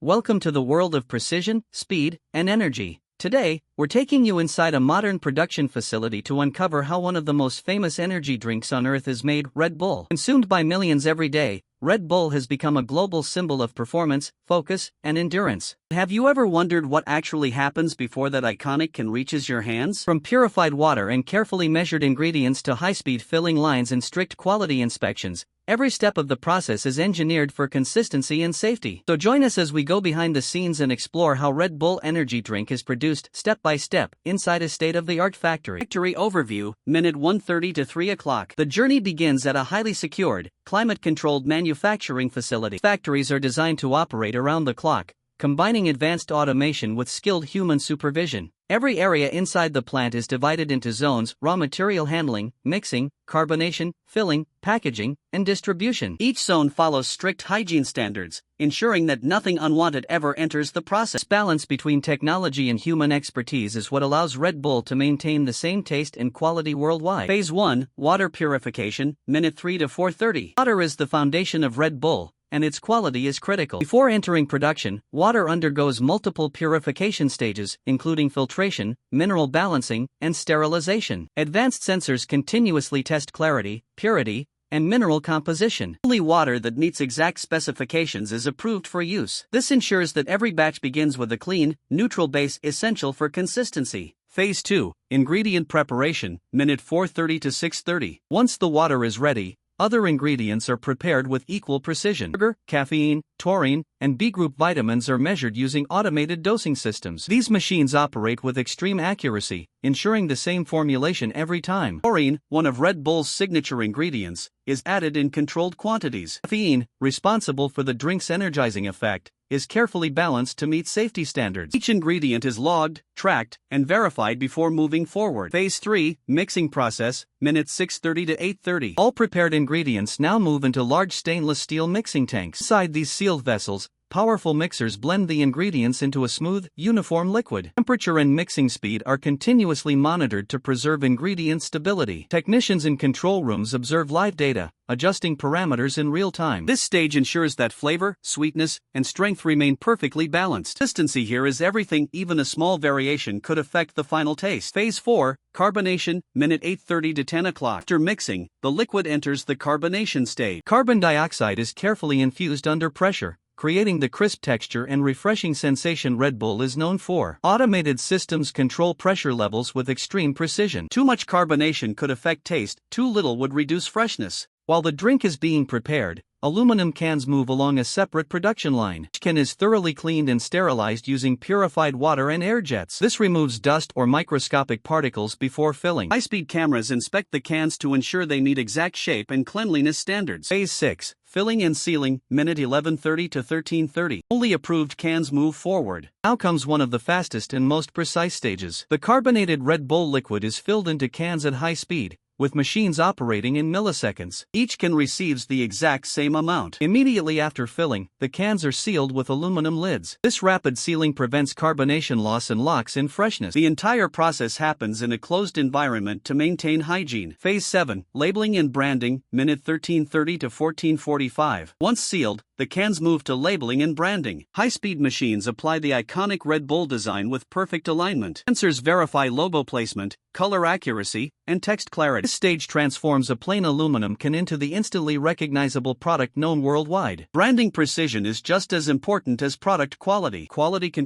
welcome to the world of precision, speed, and energy. Today, we're taking you inside a modern production facility to uncover how one of the most famous energy drinks on earth is made, Red Bull. Consumed by millions every day, Red Bull has become a global symbol of performance, focus, and endurance. Have you ever wondered what actually happens before that iconic can reaches your hands? From purified water and carefully measured ingredients to high-speed filling lines and strict quality inspections, every step of the process is engineered for consistency and safety. So join us as we go behind the scenes and explore how Red Bull energy drink is produced step by step inside a state-of-the-art factory. Factory overview, minute 1:30 to 3 o'clock. The journey begins at a highly secured, climate-controlled manufacturing facility. Factories are designed to operate around the clock, combining advanced automation with skilled human supervision. Every area inside the plant is divided into zones: raw material handling, mixing, carbonation, filling, packaging, and distribution. Each zone follows strict hygiene standards, ensuring that nothing unwanted ever enters the process. This balance between technology and human expertise is what allows Red Bull to maintain the same taste and quality worldwide. Phase 1, Water Purification, minute 3 to 4:30. Water is the foundation of Red Bull, and its quality is critical. Before entering production, water undergoes multiple purification stages, including filtration, mineral balancing, and sterilization. Advanced sensors continuously test clarity, purity, and mineral composition. Only water that meets exact specifications is approved for use. This ensures that every batch begins with a clean, neutral base essential for consistency. Phase 2, Ingredient Preparation, minute 4:30 to 6:30. Once the water is ready, other ingredients are prepared with equal precision. Sugar, caffeine, taurine, and B-group vitamins are measured using automated dosing systems. These machines operate with extreme accuracy, ensuring the same formulation every time. Taurine, one of Red Bull's signature ingredients, is added in controlled quantities. Caffeine, responsible for the drink's energizing effect, is carefully balanced to meet safety standards. Each ingredient is logged, tracked, and verified before moving forward. Phase 3, Mixing Process, minutes 6:30 to 8:30. All prepared ingredients now move into large stainless steel mixing tanks. Inside these sealed vessels, powerful mixers blend the ingredients into a smooth, uniform liquid. Temperature and mixing speed are continuously monitored to preserve ingredient stability. Technicians in control rooms observe live data, adjusting parameters in real time. This stage ensures that flavor, sweetness, and strength remain perfectly balanced. Consistency here is everything. Even a small variation could affect the final taste. Phase 4, Carbonation, minute 8:30 to 10 o'clock. After mixing, the liquid enters the carbonation stage. Carbon dioxide is carefully infused under pressure, creating the crisp texture and refreshing sensation Red Bull is known for. Automated systems control pressure levels with extreme precision. Too much carbonation could affect taste, too little would reduce freshness. While the drink is being prepared, aluminum cans move along a separate production line. Each can is thoroughly cleaned and sterilized using purified water and air jets. This removes dust or microscopic particles before filling. High-speed cameras inspect the cans to ensure they meet exact shape and cleanliness standards. Phase 6, Filling and Sealing, minute 11:30 to 13:30. Only approved cans move forward. Now comes one of the fastest and most precise stages. The carbonated Red Bull liquid is filled into cans at high speed, with machines operating in milliseconds. Each can receives the exact same amount. Immediately after filling, the cans are sealed with aluminum lids. This rapid sealing prevents carbonation loss and locks in freshness. The entire process happens in a closed environment to maintain hygiene. Phase 7, Labeling and Branding, minute 13:30 to 14:45. Once sealed, the cans move to labeling and branding. High-speed machines apply the iconic Red Bull design with perfect alignment. Sensors verify logo placement, color accuracy, and text clarity. This stage transforms a plain aluminum can into the instantly recognizable product known worldwide. Branding precision is just as important as product quality. Quality control